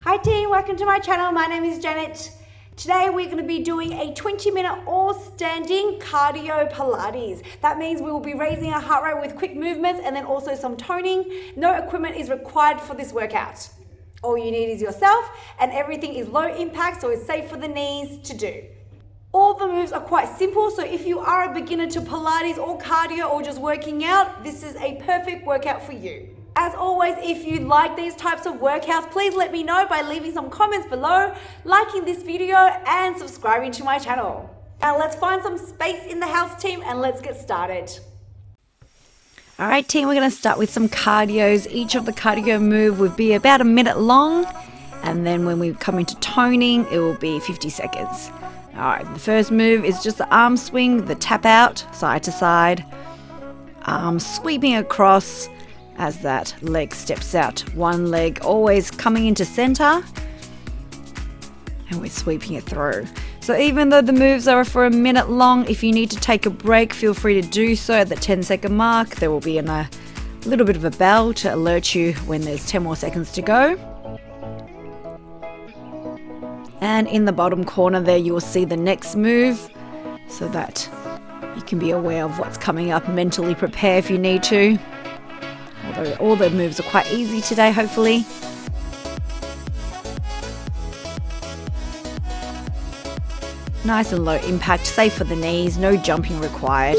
Hi team, welcome to my channel. My name is Janet. Today we're going to be doing a 20-minute all-standing cardio Pilates. That means we will be raising our heart rate with quick movements and then also some toning. No equipment is required for this workout. All you need is yourself, and everything is low impact, so it's safe for the knees to do. All the moves are quite simple, so if you are a beginner to Pilates or cardio or just working out, this is a perfect workout for you. As always, if you like these types of workouts, please let me know by leaving some comments below, liking this video and subscribing to my channel. Now let's find some space in the house, team, and let's get started. All right, team, we're going to start with some cardios. Each of the cardio move will be about a minute long, and then when we come into toning, it will be 50 seconds. All right, the first move is just the arm swing, the tap out, side to side, arm sweeping across as that leg steps out. One leg always coming into center, and we're sweeping it through. So even though the moves are for a minute long, if you need to take a break, feel free to do so at the 10-second mark. There will be a little bit of a bell to alert you when there's 10 more seconds to go. And in the bottom corner there, you will see the next move so that you can be aware of what's coming up. Mentally prepare if you need to. Although all the moves are quite easy today, hopefully. Nice and low impact, safe for the knees, no jumping required.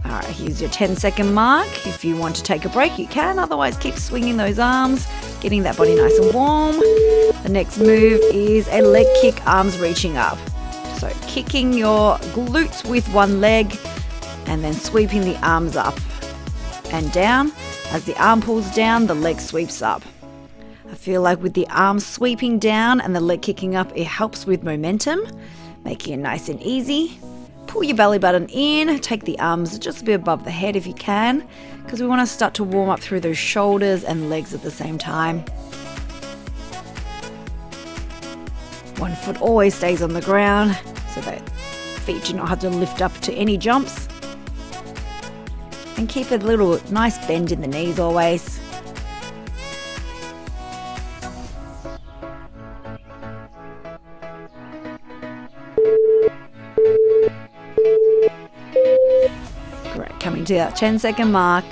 Alright, here's your 10-second mark. If you want to take a break, you can. Otherwise, keep swinging those arms, getting that body nice and warm. The next move is a leg kick, arms reaching up. So kicking your glutes with one leg, and then sweeping the arms up and down. As the arm pulls down, the leg sweeps up. I feel like with the arm sweeping down and the leg kicking up, it helps with momentum, making it nice and easy. Pull your belly button in, take the arms just a bit above the head if you can, because we want to start to warm up through those shoulders and legs at the same time. One foot always stays on the ground so that feet do not have to lift up to any jumps. And keep a little nice bend in the knees always. Great, coming to that 10-second mark.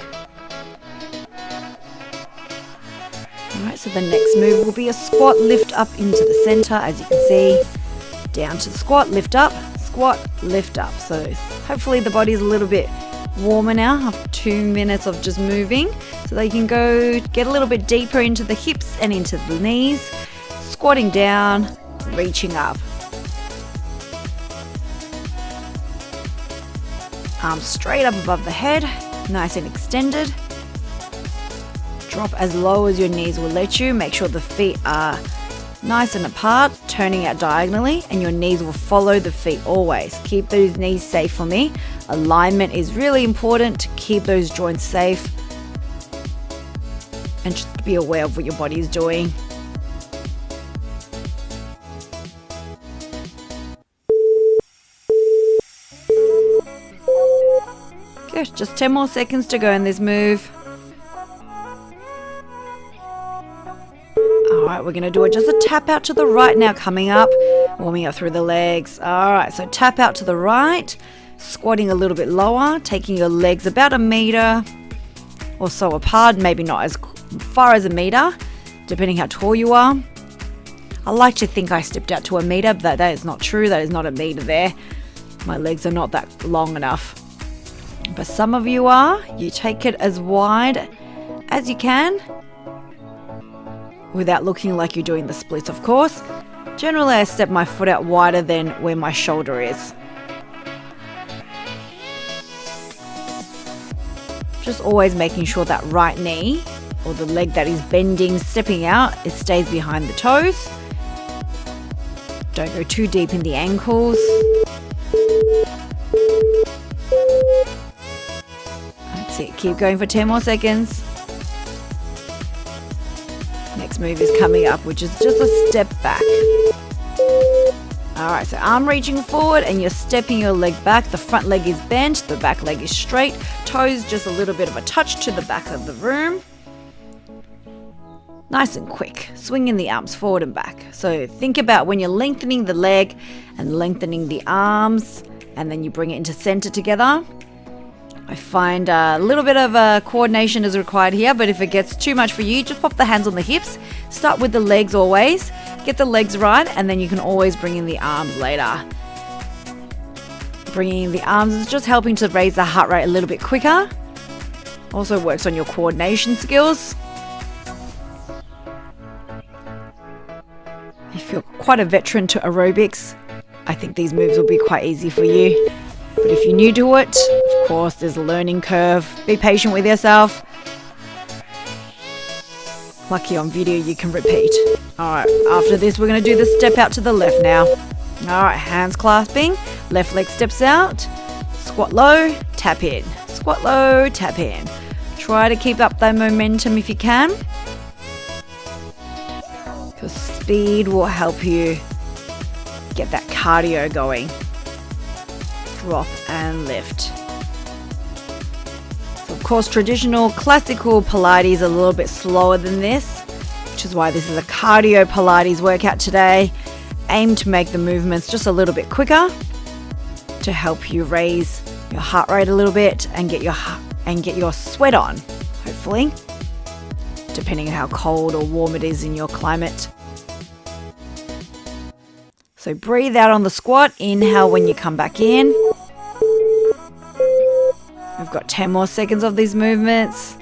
Alright, so the next move will be a squat lift up into the center, as you can see. Down to the squat, lift up, squat, lift up. So hopefully the body is a little bit warmer now after 2 minutes of just moving, so that you can go get a little bit deeper into the hips and into the knees, squatting down, reaching up. Arms straight up above the head, nice and extended. Drop as low as your knees will let you. Make sure the feet are nice and apart, turning out diagonally, and your knees will follow the feet always. Keep those knees safe for me. Alignment is really important to keep those joints safe, and just be aware of what your body is doing. Good, just 10 more seconds to go in this move. Alright, we're going to do it just a tap out to the right now, coming up, warming up through the legs. Alright, so tap out to the right, squatting a little bit lower, taking your legs about a meter or so apart, maybe not as far as a meter, depending how tall you are. I like to think I stepped out to a meter, but that is not true. That is not a meter there. My legs are not that long enough. But some of you are. You take it as wide as you can, without looking like you're doing the splits, of course. Generally, I step my foot out wider than where my shoulder is. Just always making sure that right knee, or the leg that is bending, stepping out, it stays behind the toes. Don't go too deep in the ankles. That's it. Keep going for 10 more seconds. Next move is coming up, which is just a step back. Alright, so arm reaching forward and you're stepping your leg back. The front leg is bent, the back leg is straight. Toes just a little bit of a touch to the back of the room. Nice and quick, swinging the arms forward and back. So think about when you're lengthening the leg and lengthening the arms, and then you bring it into center together. I find a little bit of coordination is required here, but if it gets too much for you, just pop the hands on the hips. Start with the legs always. Get the legs right, and then you can always bring in the arms later. Bringing in the arms is just helping to raise the heart rate a little bit quicker. Also works on your coordination skills. If you're quite a veteran to aerobics, I think these moves will be quite easy for you. But if you're new to it, of course, there's a learning curve. Be patient with yourself. Lucky on video, you can repeat. All right, after this, we're going to do the step out to the left now. All right, hands clasping, left leg steps out, squat low, tap in, squat low, tap in. Try to keep up that momentum if you can, because speed will help you get that cardio going. Drop and lift. So of course, traditional classical Pilates is a little bit slower than this, which is why this is a cardio Pilates workout today. Aim to make the movements just a little bit quicker to help you raise your heart rate a little bit and get your sweat on, hopefully, depending on how cold or warm it is in your climate. So breathe out on the squat, inhale when you come back in. We've got 10 more seconds of these movements.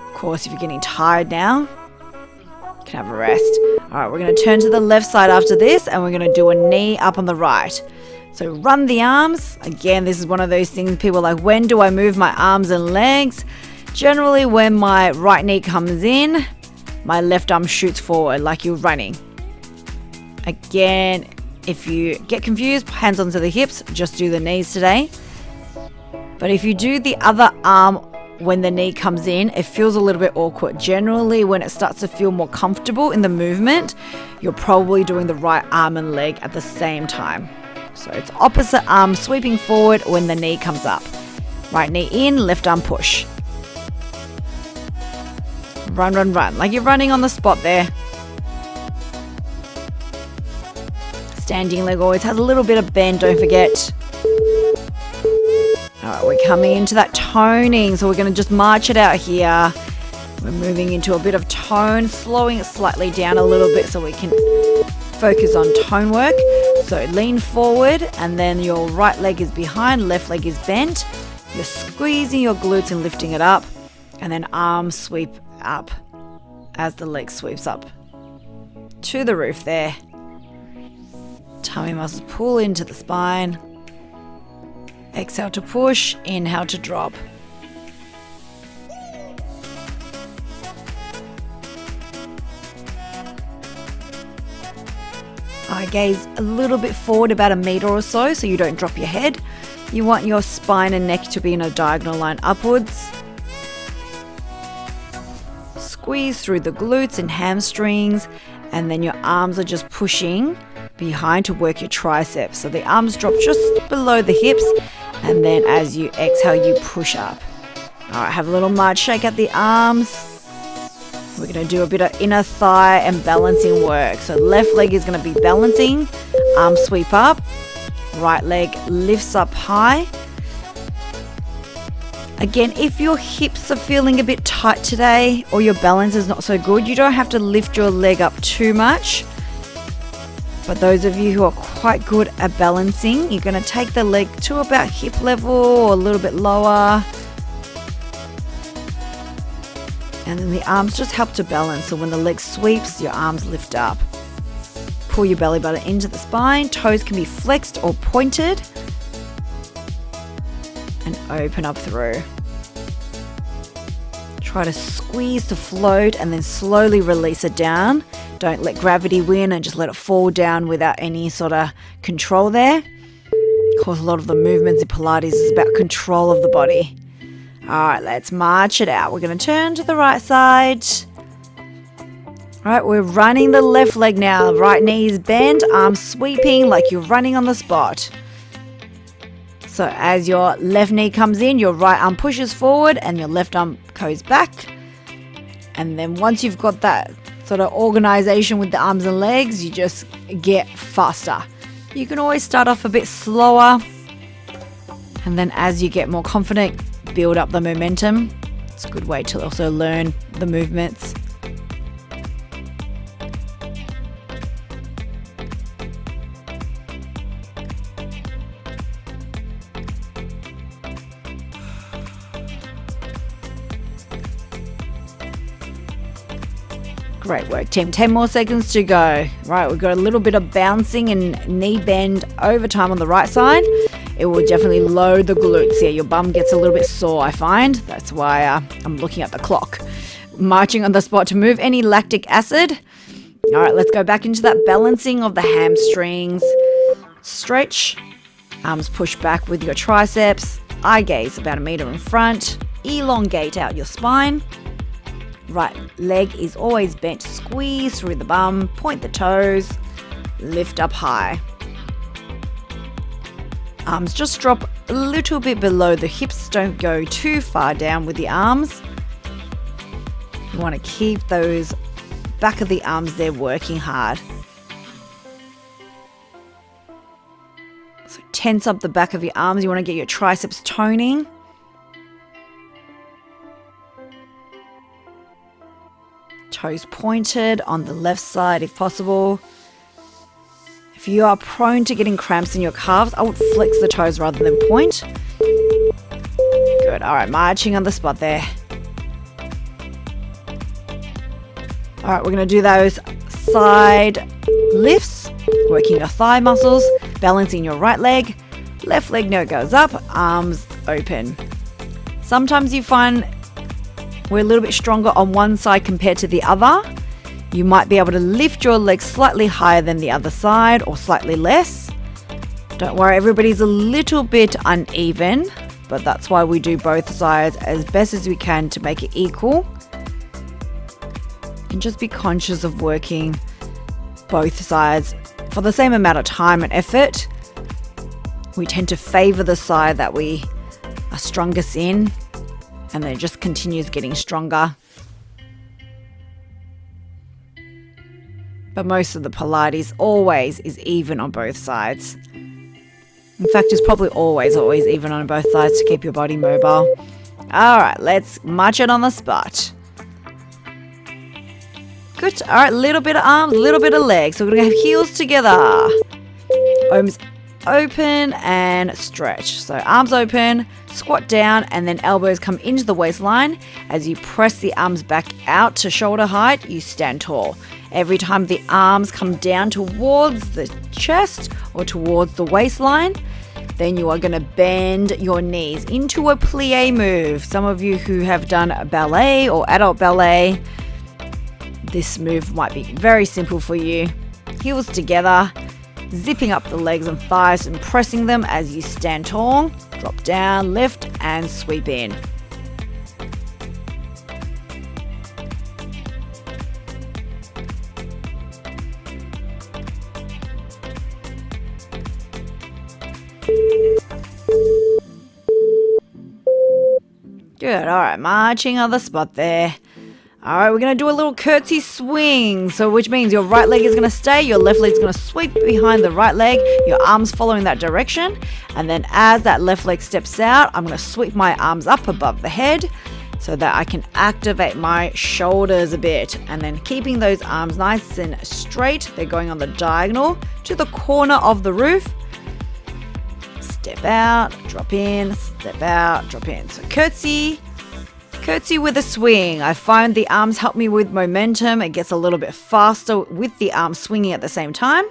Of course, if you're getting tired now, you can have a rest. All right, we're going to turn to the left side after this, and we're going to do a knee up on the right. So run the arms. Again, this is one of those things people are like, when do I move my arms and legs? Generally, when my right knee comes in, my left arm shoots forward like you're running. Again, if you get confused, hands onto the hips, just do the knees today. But if you do the other arm when the knee comes in, it feels a little bit awkward. Generally, when it starts to feel more comfortable in the movement, you're probably doing the right arm and leg at the same time. So it's opposite arm sweeping forward when the knee comes up. Right knee in, left arm push. Run, run, run, like you're running on the spot there. Standing leg always has a little bit of bend, don't forget. All right, we're coming into that toning, so we're going to just march it out here. We're moving into a bit of tone, slowing it slightly down a little bit so we can focus on tone work. So lean forward, and then your right leg is behind, left leg is bent. You're squeezing your glutes and lifting it up, and then arms sweep up as the leg sweeps up to the roof there. Tummy muscles pull into the spine. Exhale to push, inhale to drop. Eye gaze a little bit forward, about a meter or so you don't drop your head. You want your spine and neck to be in a diagonal line upwards. Squeeze through the glutes and hamstrings, and then your arms are just pushing behind to work your triceps. So the arms drop just below the hips, and then as you exhale, you push up. All right, have a little march shake at the arms. We're going to do a bit of inner thigh and balancing work. So left leg is going to be balancing, arms sweep up, right leg lifts up high. Again, if your hips are feeling a bit tight today or your balance is not so good, you don't have to lift your leg up too much. But those of you who are quite good at balancing, you're going to take the leg to about hip level or a little bit lower. And then the arms just help to balance. So when the leg sweeps, your arms lift up. Pull your belly button into the spine. Toes can be flexed or pointed. And open up through. Try to squeeze to float and then slowly release it down. Don't let gravity win and just let it fall down without any sort of control there. Of course, a lot of the movements in Pilates is about control of the body. All right, let's march it out. We're going to turn to the right side. All right, we're running the left leg now. Right knee is bent, arms sweeping like you're running on the spot. So as your left knee comes in, your right arm pushes forward and your left arm goes back. And then once you've got that sort of organization with the arms and legs, you just get faster. You can always start off a bit slower, and then as you get more confident, build up the momentum. It's a good way to also learn the movements. Great work, team. 10 more seconds to go. Right, we've got a little bit of bouncing and knee bend over time on the right side. It will definitely load the glutes here. Your bum gets a little bit sore, I find. That's why I'm looking at the clock. Marching on the spot to move any lactic acid. All right, let's go back into that balancing of the hamstrings. Stretch. Arms push back with your triceps. Eye gaze about 1 meter in front. Elongate out your spine. Right leg is always bent. Squeeze through the bum. Point the toes. Lift up high. Arms just drop a little bit below the hips. Don't go too far down with the arms. You want to keep those back of the arms there working hard. So tense up the back of your arms. You want to get your triceps toning. Toes pointed on the left side if possible. If you are prone to getting cramps in your calves, I would flex the toes rather than point. Good. All right, marching on the spot there. All right, we're going to do those side lifts, working your thigh muscles, balancing your right leg. Left leg no goes up, arms open. Sometimes you find we're a little bit stronger on one side compared to the other. You might be able to lift your legs slightly higher than the other side or slightly less. Don't worry, everybody's a little bit uneven, but that's why we do both sides as best as we can to make it equal. And just be conscious of working both sides for the same amount of time and effort. We tend to favor the side that we are strongest in, and then it just continues getting stronger. But most of the Pilates always is even on both sides. In fact, it's probably always even on both sides to keep your body mobile. All right, let's march it on the spot. Good. All right, little bit of arms, little bit of legs. So we're going to have heels together. Arms open and stretch. So arms open, squat down, and then elbows come into the waistline. As you press the arms back out to shoulder height, you stand tall. Every time the arms come down towards the chest or towards the waistline, then you are going to bend your knees into a plie move. Some of you who have done a ballet or adult ballet, this move might be very simple for you. Heels together, zipping up the legs and thighs and pressing them as you stand tall. Drop down, lift, and sweep in. Good. All right, marching on the spot there. All right, we're going to do a little curtsy swing. So which means your right leg is going to stay, your left leg is going to sweep behind the right leg, your arms following that direction. And then as that left leg steps out, I'm going to sweep my arms up above the head so that I can activate my shoulders a bit. And then keeping those arms nice and straight, they're going on the diagonal to the corner of the roof. Step out, drop in, step out, drop in. So curtsy with a swing. I find the arms help me with momentum. It gets a little bit faster with the arms swinging at the same time.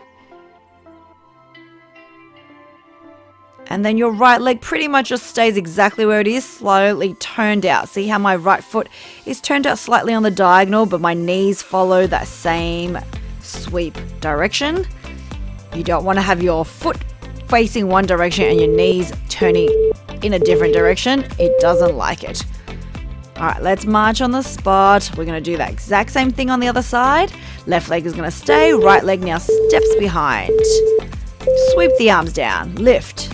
And then your right leg pretty much just stays exactly where it is, slowly turned out. See how my right foot is turned out slightly on the diagonal, but my knees follow that same sweep direction. You don't want to have your foot facing one direction and your knees turning in a different direction. It doesn't like it. All right, let's march on the spot. We're going to do that exact same thing on the other side. Left leg is going to stay. Right leg now steps behind. Sweep the arms down. Lift.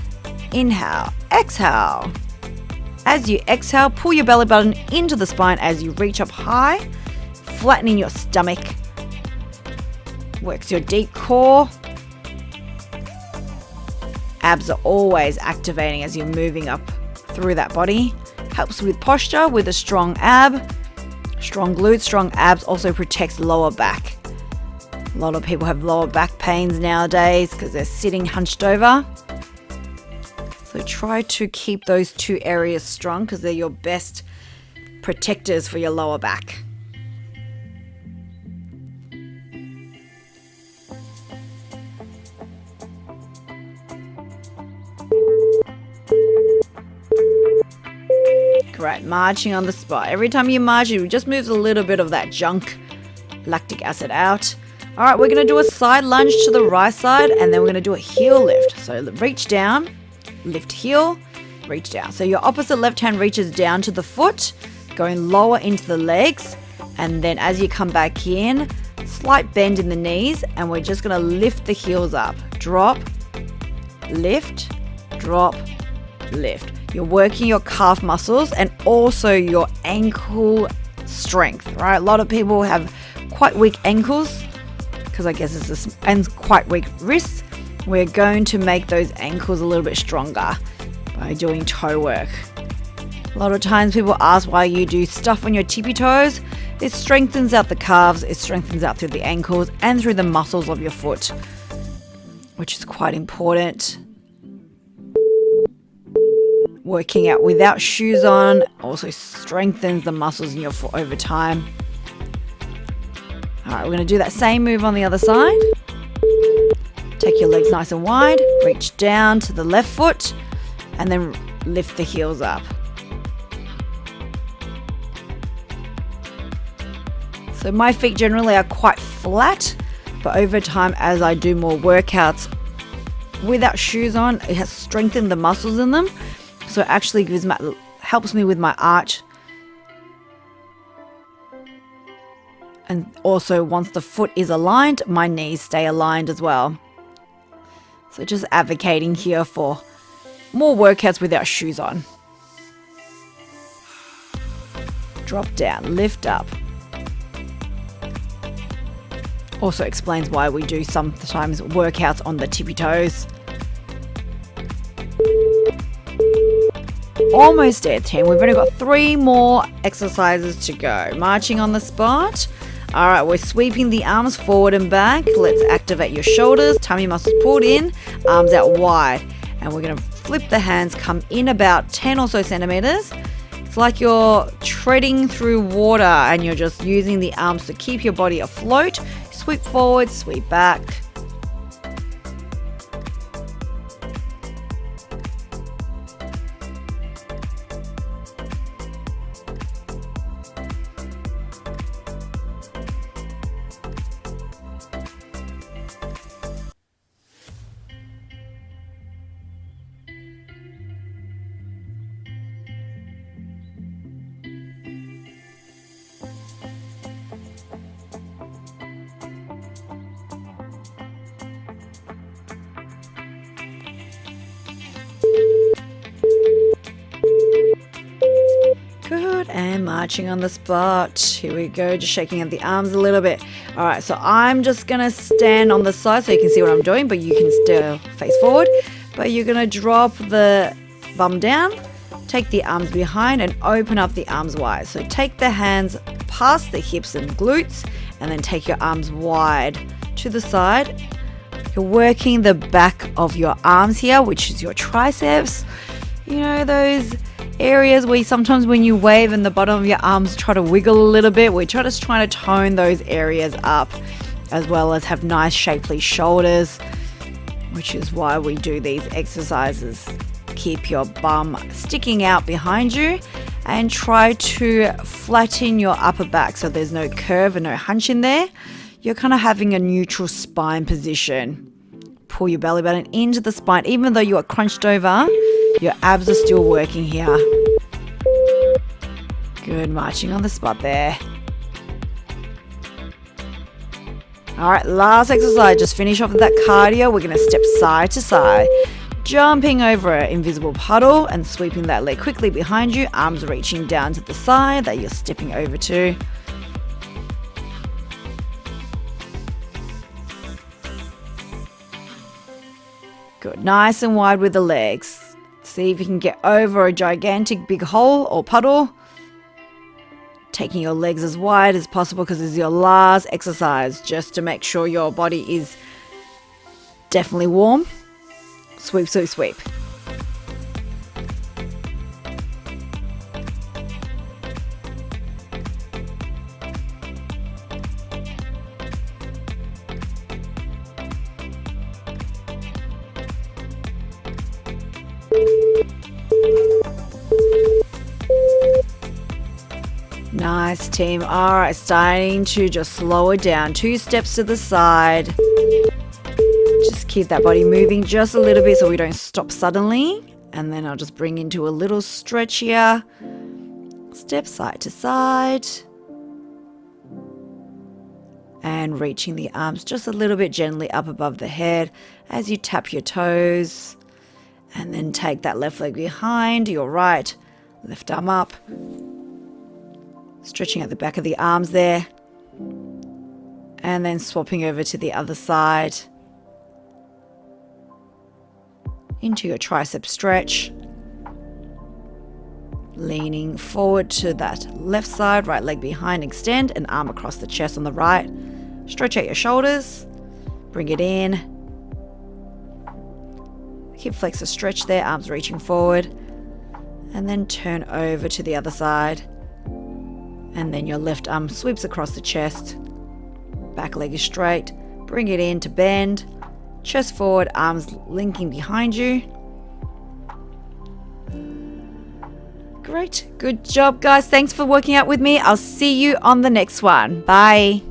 Inhale. Exhale. As you exhale, pull your belly button into the spine as you reach up high, flattening your stomach. Works your deep core. Abs are always activating as you're moving up through that body. Helps with posture with a strong ab. Strong glutes, strong abs also protects lower back. A lot of people have lower back pains nowadays because they're sitting hunched over. So try to keep those two areas strong because they're your best protectors for your lower back. Great, marching on the spot. Every time you march, it just moves a little bit of that junk, lactic acid out. All right, we're going to do a side lunge to the right side, and then we're going to do a heel lift. So reach down, lift heel, reach down. So your opposite left hand reaches down to the foot, going lower into the legs, and then as you come back in, slight bend in the knees, and we're just going to lift the heels up. Drop, lift, drop, lift. You're working your calf muscles and also your ankle strength, right? A lot of people have quite weak ankles because I guess and quite weak wrists. We're going to make those ankles a little bit stronger by doing toe work. A lot of times people ask why you do stuff on your tippy toes. It strengthens out the calves, it strengthens out through the ankles and through the muscles of your foot, which is quite important. Working out without shoes on also strengthens the muscles in your foot over time. All right, we're going to do that same move on the other side. Take your legs nice and wide, reach down to the left foot, and then lift the heels up. So my feet generally are quite flat, but over time as I do more workouts without shoes on, it has strengthened the muscles in them. So it actually helps me with my arch. And also once the foot is aligned, my knees stay aligned as well. So just advocating here for more workouts without shoes on. Drop down, lift up. Also explains why we do sometimes workouts on the tippy toes. Almost there, team. We've only got 3 more exercises to go. Marching on the spot. All right, we're sweeping the arms forward and back. Let's activate your shoulders, tummy muscles pulled in, arms out wide. And we're going to flip the hands, come in about 10 or so centimeters. It's like you're treading through water and you're just using the arms to keep your body afloat. Sweep forward, sweep back. Good, and marching on the spot. Here we go, just shaking out the arms a little bit. All right, so I'm just gonna stand on the side so you can see what I'm doing, but you can still face forward. But you're gonna drop the bum down, take the arms behind and open up the arms wide. So take the hands past the hips and glutes and then take your arms wide to the side. You're working the back of your arms here, which is your triceps. You know, those areas where sometimes when you wave and the bottom of your arms try to wiggle a little bit, we're trying to tone those areas up, as well as have nice shapely shoulders, which is why we do these exercises. Keep your bum sticking out behind you and try to flatten your upper back so there's no curve and no hunch in there. You're kind of having a neutral spine position. Pull your belly button into the spine. Even though you are crunched over, your abs are still working here. Good, marching on the spot there. All right, last exercise. Just finish off with that cardio. We're going to step side to side, jumping over an invisible puddle and sweeping that leg quickly behind you, arms reaching down to the side that you're stepping over to. Good. Nice and wide with the legs. See if you can get over a gigantic big hole or puddle. Taking your legs as wide as possible because this is your last exercise, just to make sure your body is definitely warm. Sweep, sweep, sweep. Nice, team. All right, starting to just slow it down. 2 steps to the side. Just keep that body moving just a little bit so we don't stop suddenly. And then I'll just bring into a little stretch here. Step side to side. And reaching the arms just a little bit gently up above the head as you tap your toes. And then take that left leg behind your right. Left arm up. Stretching at the back of the arms there. And then swapping over to the other side. Into your tricep stretch. Leaning forward to that left side, right leg behind, extend, and arm across the chest on the right. Stretch out your shoulders. Bring it in. Hip flexor stretch there, arms reaching forward. And then turn over to the other side. And then your left arm sweeps across the chest. Back leg is straight. Bring it in to bend. Chest forward, arms linking behind you. Great. Good job, guys. Thanks for working out with me. I'll see you on the next one. Bye.